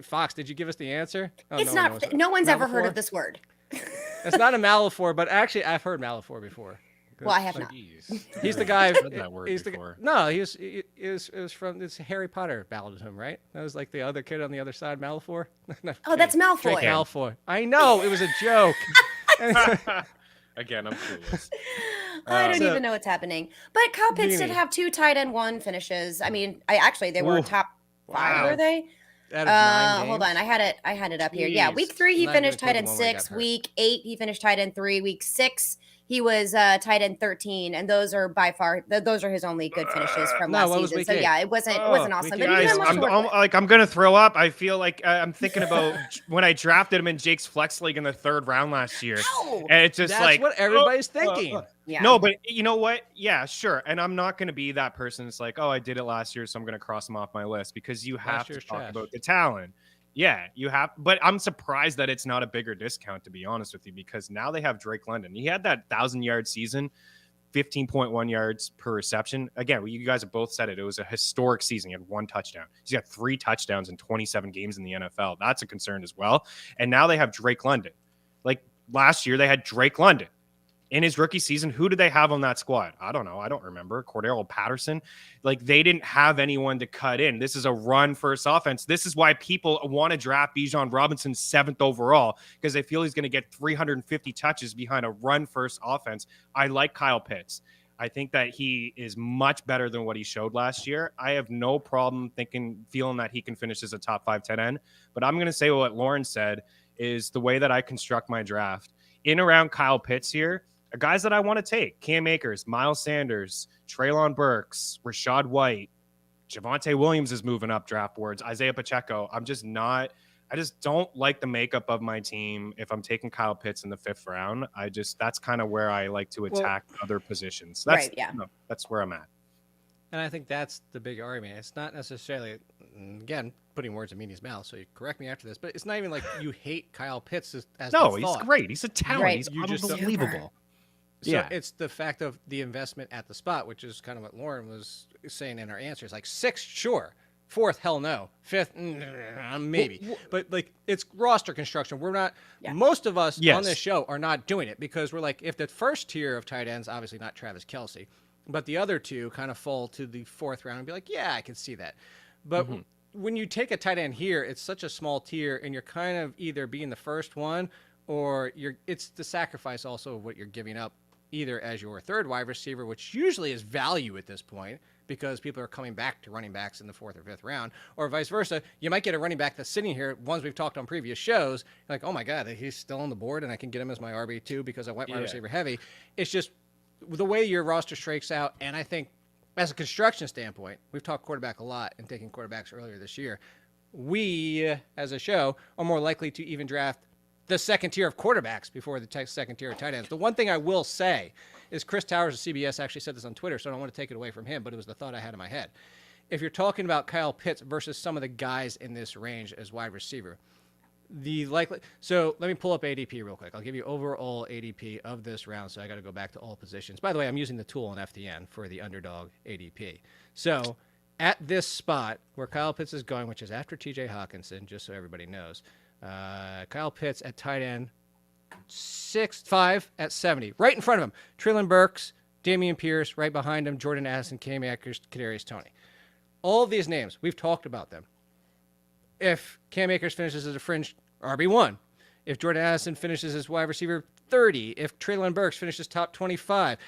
Fox, did you give us the answer? It's no one's ever heard of this word. It's not a Malafor, but actually I've heard Malafor before. Well, I have not. He's the guy. I've heard that word before. It was from this Harry Potter ballad him, right? That was like the other kid on the other side, Malafor. Oh, that's Malfoy. Drake Malfoy. I know, it was a joke. Again, I'm clueless. I don't even know what's happening. But Kyle Pitts did have 2 tight end 1 finishes. I mean, they were top 5, were they? Hold on, I had it up here. Yeah, week 3 he finished tight end 6. Week 8 he finished tight end 3. Week 6 he was tight end 13, and those are by far those are his only good finishes from last season. So yeah, it wasn't awesome. But guys, I'm gonna throw up. I feel like I'm thinking about when I drafted him in Jake's flex league in the 3rd round last year, and it's just that's what everybody's thinking. Yeah. No, but you know what? Yeah, sure. And I'm not going to be that person that's like, oh, I did it last year, so I'm going to cross him off my list, because you have to talk about the talent. Yeah, you have, but I'm surprised that it's not a bigger discount, to be honest with you, because now they have Drake London. He had that 1,000-yard season, 15.1 yards per reception. Again, you guys have both said it. It was a historic season. He had 1 touchdown. He's got 3 touchdowns in 27 games in the NFL. That's a concern as well. And now they have Drake London. Like last year, they had Drake London. In his rookie season, who did they have on that squad? I don't know. I don't remember. Cordero Patterson. Like, they didn't have anyone to cut in. This is a run-first offense. This is why people want to draft Bijan Robinson 7th overall, because they feel he's going to get 350 touches behind a run-first offense. I like Kyle Pitts. I think that he is much better than what he showed last year. I have no problem feeling that he can finish as a top 5 tight end. But I'm going to say what Lauren said is the way that I construct my draft. In around Kyle Pitts here, guys that I want to take: Cam Akers, Miles Sanders, Treylon Burks, Rashad White, Javonte Williams is moving up draft boards, Isaiah Pacheco. I just don't like the makeup of my team if I'm taking Kyle Pitts in the 5th round. That's kind of where I like to attack other positions. That's where I'm at. And I think that's the big argument. It's not necessarily, again, putting words in Meaney's mouth, so you correct me after this, but it's not even like you hate Kyle Pitts as no, the he's great. He's a talent. Right. He's unbelievable. So it's the fact of the investment at the spot, which is kind of what Lauren was saying in her answers. Like 6th, sure. 4th, hell no. 5th, maybe. But like, it's roster construction. We're not. Yeah. Most of us on this show are not doing it because we're like, if the first tier of tight ends, obviously not Travis Kelce, but the other 2 kind of fall to the 4th round and be like, yeah, I can see that. But when you take a tight end here, it's such a small tier, and you're kind of either being the first one, or it's the sacrifice also of what you're giving up, either as your 3rd wide receiver, which usually is value at this point because people are coming back to running backs in the 4th or 5th round, or vice versa. You might get a running back that's sitting here, ones we've talked on previous shows, like, oh my God, he's still on the board and I can get him as my RB2 because I went wide receiver heavy. It's just the way your roster shakes out. And I think as a construction standpoint, we've talked quarterback a lot and taking quarterbacks earlier this year. We, as a show, are more likely to even draft the 2nd tier of quarterbacks before the 2nd tier of tight ends. The one thing I will say is Chris Towers of CBS actually said this on Twitter, so I don't want to take it away from him, but it was the thought I had in my head. If you're talking about Kyle Pitts versus some of the guys in this range as wide receiver, so let me pull up ADP real quick. I'll give you overall ADP of this round, so I got to go back to all positions. By the way, I'm using the tool on FTN for the underdog ADP. So at this spot where Kyle Pitts is going, which is after TJ Hawkinson, just so everybody knows, Kyle Pitts at tight end, 6'5" at 70. Right in front of him, Treylon Burks, Dameon Pierce, right behind him, Jordan Addison, Cam Akers, Kadarius Toney. All of these names, we've talked about them. If Cam Akers finishes as a fringe RB1, if Jordan Addison finishes as wide receiver 30, if Treylon Burks finishes top 25,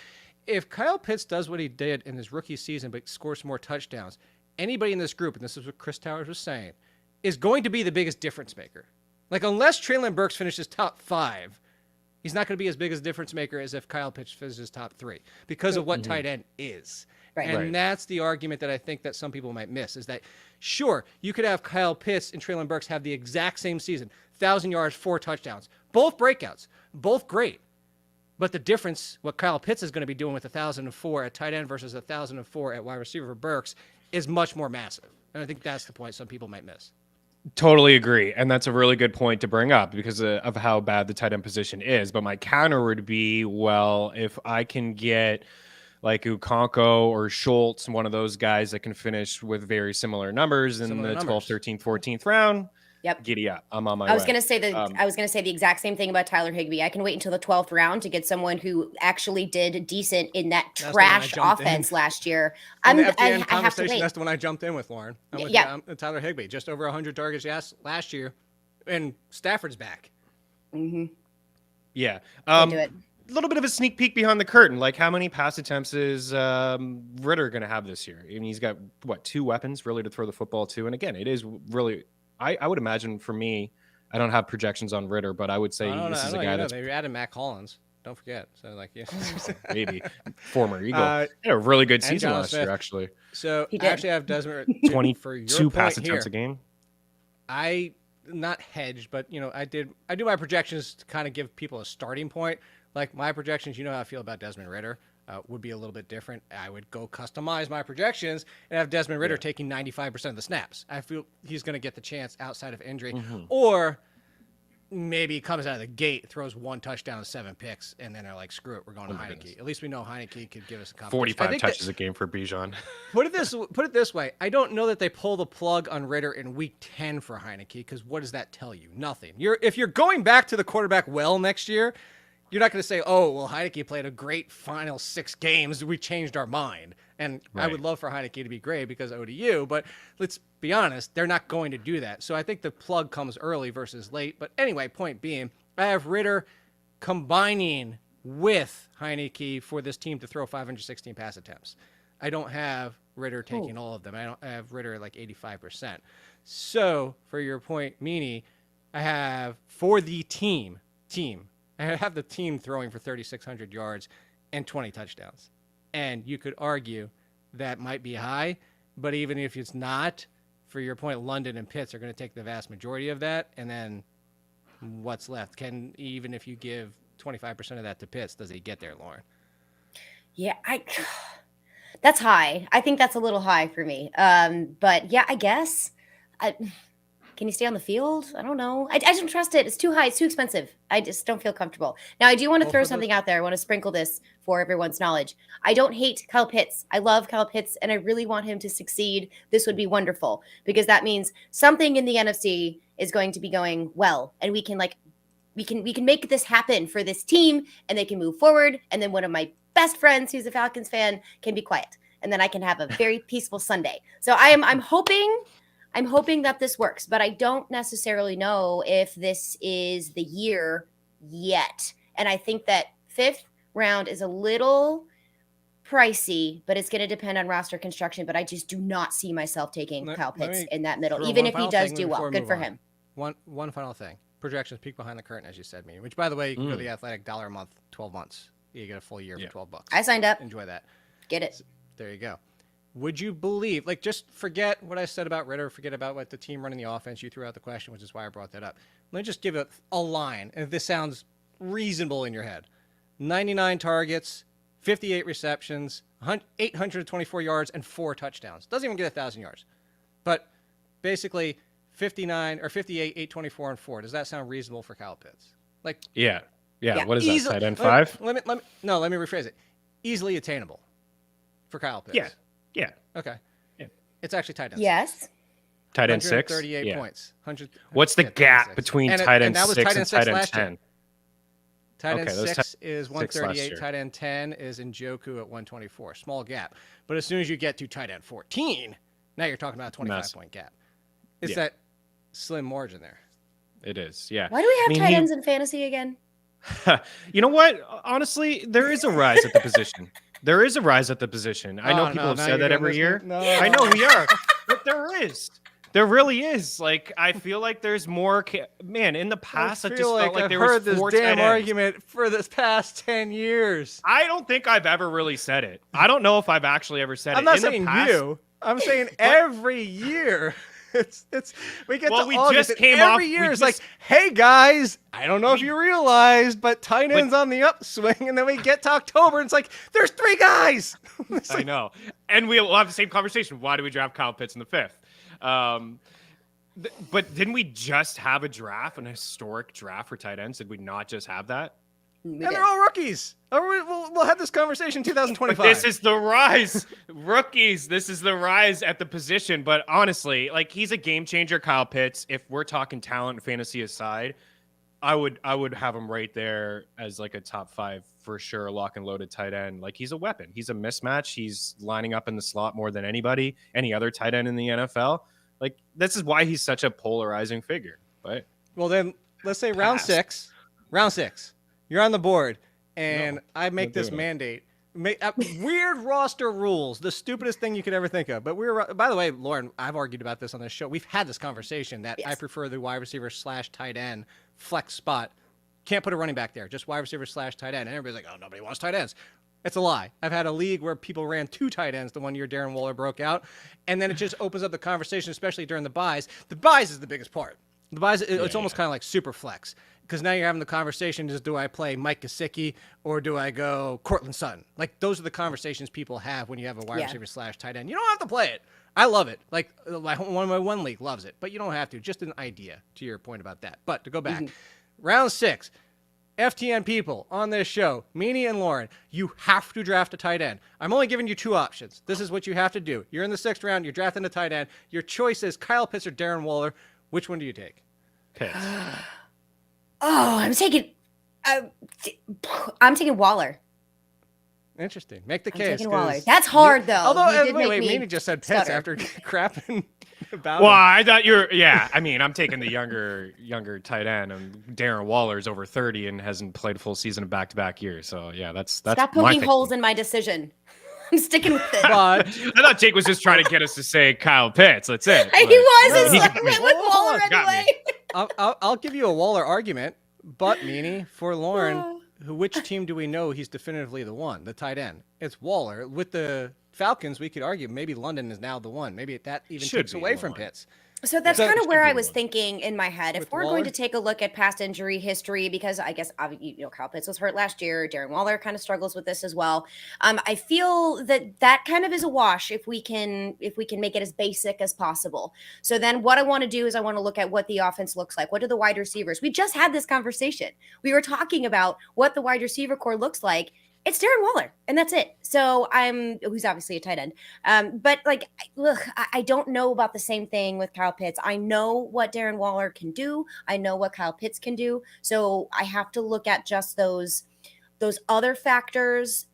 if Kyle Pitts does what he did in his rookie season but scores more touchdowns, anybody in this group, and this is what Chris Towers was saying, is going to be the biggest difference maker. Like, unless Treylon Burks finishes top 5, he's not going to be as big a difference maker as if Kyle Pitts finishes top 3 because of what tight end is. Right. And that's the argument that I think that some people might miss, is that, sure, you could have Kyle Pitts and Treylon Burks have the exact same season, 1,000 yards, 4 touchdowns, both breakouts, both great. But the difference, what Kyle Pitts is going to be doing with 1,004 at tight end versus 1,004 at wide receiver for Burks, is much more massive. And I think that's the point some people might miss. Totally agree. And that's a really good point to bring up because of how bad the tight end position is. But my counter would be, well, if I can get like Ukonko or Schultz, one of those guys that can finish with very similar numbers in the 12th, 13th, 14th round, giddy up. I'm on my way. I was going to say the exact same thing about Tyler Higbee. I can wait until the 12th round to get someone who actually did decent in that trash offense last year. I have to wait. That's the one I jumped in with, Lauren. I'm with Tyler Higbee, just over 100 targets last year, and Stafford's back. Mm-hmm. Yeah. Do it. A little bit of a sneak peek behind the curtain. Like, how many pass attempts is Ritter going to have this year? I mean, he's got, 2 weapons really to throw the football to. And again, it is really, I would imagine for me, I don't have projections on Ritter, but I would say this is a guy that's... They added Matt Collins. Don't forget. So, maybe. Former Eagle. Had a really good season last year, actually. So, I actually have Desmond... 22 pass attempts a game. I, not hedged, but, I do my projections to kind of give people a starting point. Like, my projections, you know how I feel about Desmond Ritter. would be a little bit different. I would go customize my projections and have Desmond Ridder taking 95% of the snaps. I feel he's going to get the chance outside of injury, or maybe he comes out of the gate, throws 1 touchdown and 7 picks, and then they're like, screw it, we're going to Heineke. At least we know Heineke could give us a competition. 45 touches a game for Bijan. Put it this way. I don't know that they pull the plug on Ridder in week 10 for Heineke, because what does that tell you? Nothing. If you're going back to the quarterback well next year, you're not going to say, oh, well, Heineke played a great final 6 games. We changed our mind. And I would love for Heineke to be great because ODU, but let's be honest, they're not going to do that. So I think the plug comes early versus late. But anyway, point being, I have Ridder combining with Heineke for this team to throw 516 pass attempts. I don't have Ridder taking all of them. I have Ridder at like 85%. So for your point, Meaney, I have for the team, I have the team throwing for 3,600 yards and 20 touchdowns. And you could argue that might be high, but even if it's not, for your point, London and Pitts are going to take the vast majority of that. And then what's left? Even if you give 25% of that to Pitts, does he get there, Lauren? Yeah, that's high. I think that's a little high for me. But yeah, I guess. Can he stay on the field? I don't know. I don't trust it. It's too high. It's too expensive. I just don't feel comfortable. Now, I do want to throw something out there. I want to sprinkle this for everyone's knowledge. I don't hate Kyle Pitts. I love Kyle Pitts, and I really want him to succeed. This would be wonderful because that means something in the NFC is going to be going well, and we can make this happen for this team, and they can move forward. And then one of my best friends, who's a Falcons fan, can be quiet, and then I can have a very peaceful Sunday. So I'm hoping that this works, but I don't necessarily know if this is the year yet. And I think that 5th round is a little pricey, but it's going to depend on roster construction. But I just do not see myself taking Kyle Pitts in that middle, even if he does do well. Good for him. One final thing. Projections peek behind the curtain, as you said, which, by the way, you can go to the Athletic, $1 a month, 12 months. You get a full year for $12. I signed up. Enjoy that. Get it. So, there you go. Would you believe, just forget what I said about Ridder, forget about what the team running the offense. You threw out the question, which is why I brought that up. Let me just give it a line, and if this sounds reasonable in your head. 99 targets, 58 receptions, 824 yards, and 4 touchdowns. Doesn't even get 1,000 yards. But basically, 59 or 58, 824, and 4. Does that sound reasonable for Kyle Pitts? Yeah. What is that, tight end 5? Let me rephrase it. Easily attainable for Kyle Pitts. Yeah. Okay. Yeah. It's actually tight end. Yes. Tight end 6. 38 points. What's the gap between tight end 6 and tight end 10? Tight end 6 is 138. Tight end 10 is Njoku at 124. Small gap. But as soon as you get to tight end 14, now you're talking about a 25-point gap. It's that slim margin there. It is, yeah. Why do we have tight ends in fantasy again? You know what? Honestly, there is a rise at the position. There is a rise at the position. I know people have said that every year. No. I know we are. But there is. There really is. I feel like there's more. In the past, I just felt like there was 4 I've heard this damn argument for this past 10 years. I don't think I've ever really said it. I don't know if I've actually ever said it. I'm not saying you. I'm saying every year. We get to August, and every year it's like, hey guys, I don't know if you realized, but tight end's on the upswing, and then we get to October, and it's like, there's 3 guys. I know, and we'll have the same conversation. Why do we draft Kyle Pitts in the 5th? But didn't we just have an historic draft for tight ends? Did we not just have that? And they're all rookies. We'll have this conversation in 2025. But this is the rise. Rookies, this is the rise at the position. But honestly, he's a game changer, Kyle Pitts. If we're talking talent and fantasy aside, I would have him right there as a top 5 for sure, lock and loaded tight end. He's a weapon. He's a mismatch. He's lining up in the slot more than any other tight end in the NFL. This is why he's such a polarizing figure. But well, then let's say round 6. You're on the board, and I make this mandate. Weird roster rules, the stupidest thing you could ever think of. But by the way, Lauren, I've argued about this on this show. We've had this conversation that I prefer the wide receiver / tight end flex spot. Can't put a running back there, just wide receiver / tight end. And everybody's like, oh, nobody wants tight ends. It's a lie. I've had a league where people ran 2 tight ends the one year Darren Waller broke out, and then it just opens up the conversation, especially during the buys. The buys is the biggest part. The buys, it's almost kind of like super flex. because now you're having the conversation is, do I play Mike Gesicki or do I go Cortland Sutton? Like, those are the conversations people have when you have a wide receiver / tight end. You don't have to play it. I love it. Like, one league loves it, but you don't have to. Just an idea, to your point about that. But to go back, round 6, FTN people on this show, Meaney and Lauren, you have to draft a tight end. I'm only giving you 2 options. This is what you have to do. You're in the 6th round. You're drafting a tight end. Your choice is Kyle Pitts or Darren Waller. Which one do you take? Pitts. I'm taking Waller. Interesting. Make the I'm case. taking Waller. That's hard, though. Although, wait, Meaney just said Pitts after crapping about Well, him. I thought you were, I mean, I'm taking the younger tight end, and Darren Waller's over 30 and hasn't played a full season of back-to-back years. So, yeah, that's Stop poking holes in my decision. I'm sticking with it. But I thought Jake was just trying to get us to say Kyle Pitts. That's it. He was. I went with Waller anyway. I'll give you a Waller argument, but Meaney, for Lauren, which team do we know he's definitively the one, the tight end? It's Waller. With the Falcons, we could argue maybe London is now the one. Maybe that even takes away from Pitts. So that's kind of where I was thinking in my head. If we're Waller? going to take a look at past injury history, because I guess Kyle Pitts was hurt last year. Darren Waller kind of struggles with this as well. I feel that kind of is a wash if we can make it as basic as possible. So then what I want to do is I want to look at what the offense looks like. What do the wide receivers? We just had this conversation. We were talking about what the wide receiver core looks like. It's Darren Waller, and that's it. So who's obviously a tight end. But like, look, I don't know about the same thing with Kyle Pitts. I know what Darren Waller can do. I know what Kyle Pitts can do. So I have to look at just those other factors.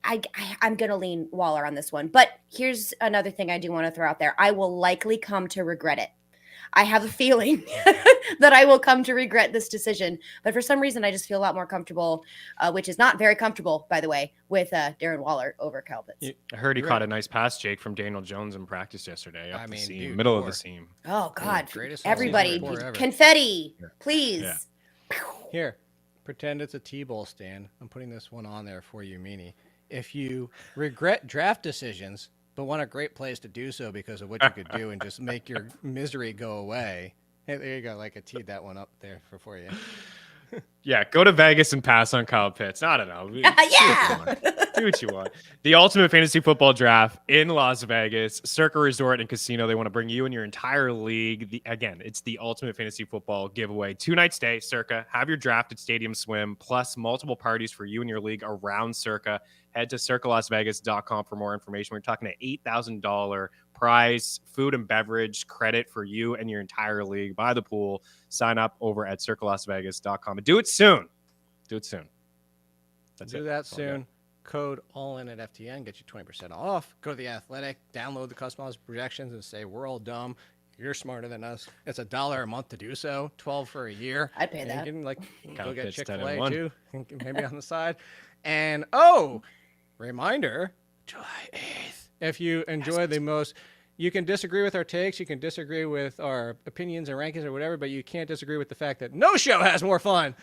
I'm going to lean Waller on this one. But here's another thing I do want to throw out there. I will likely come to regret it. I have a feeling that I will come to regret this decision. But for some reason, I just feel a lot more comfortable, which is not very comfortable, by the way, with Darren Waller over Kyle Pitts. I heard he caught a nice pass, Jake, from Daniel Jones in practice yesterday. Up the seam, middle of the seam. Oh, God. Greatest Everybody, ever. Confetti, please. Yeah. Here, pretend it's a T-ball stand. I'm putting this one on there for you, Meaney. If you regret draft decisions, but want a great place to do so because of what you could do and just make your misery go away. Hey, there you go. I teed that one up there for you. Yeah, go to Vegas and pass on Kyle Pitts. I don't know. Yeah. Do what you want. The ultimate fantasy football draft in Las Vegas, Circa Resort and Casino. They want to bring you and your entire league. Again, it's the ultimate fantasy football giveaway. 2-night stay, Circa. Have your draft at Stadium Swim, plus multiple parties for you and your league around Circa. Head to circalasvegas.com for more information. We're talking an $8,000 prize, food and beverage credit for you and your entire league by the pool. Sign up over at circalasvegas.com. And do it soon. Do it soon. That's it. Do that soon. Code ALLIN at FTN. Get you 20% off. Go to The Athletic. Download the customized projections and say, we're all dumb. You're smarter than us. It's $1 a month to do so. $12 for a year. I'd pay that. You can go get Chick-fil-A 10-1. too. Maybe on the side. And reminder, July 8th. If you enjoy you can disagree with our takes, you can disagree with our opinions and rankings or whatever, but you can't disagree with the fact that no show has more fun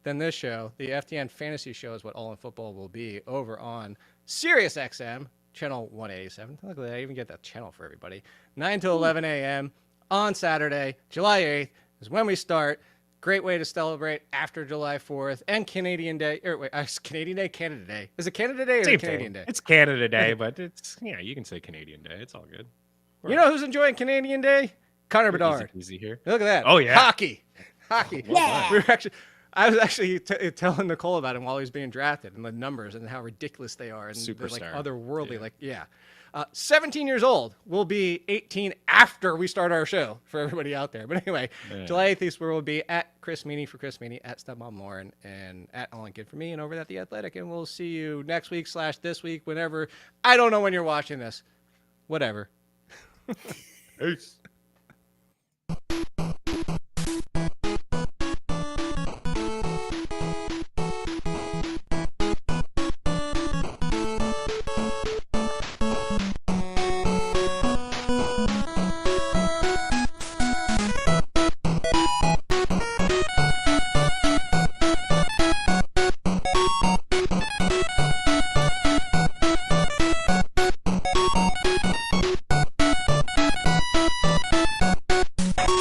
than this show. The FTN Fantasy Show is what All in Football will be over on Sirius XM, channel 187. Look at that. I even get that channel for everybody. 9 to 11 a.m. on Saturday, July 8th is when we start. Great way to celebrate after July 4th and Canadian Day. Canadian Day, Canada Day. Is it Canada Day or Same Canadian thing. Day? It's Canada Day, but you can say Canadian Day. It's all good. You know who's enjoying Canadian Day? Connor Bedard. Easy here. Look at that. Oh, yeah. Hockey. Yeah. I was actually telling Nicole about him while he was being drafted and the numbers and how ridiculous they are. And Superstar. Otherworldly. 17 years old. Will be 18 after we start our show for everybody out there. But anyway, July 8th is where we'll be at Chris Meaney for Chris Meaney, at Stepmom Lauren, and at All In Kid for me, and over at The Athletic. And we'll see you next week / this week, whenever. I don't know when you're watching this. Whatever. Peace.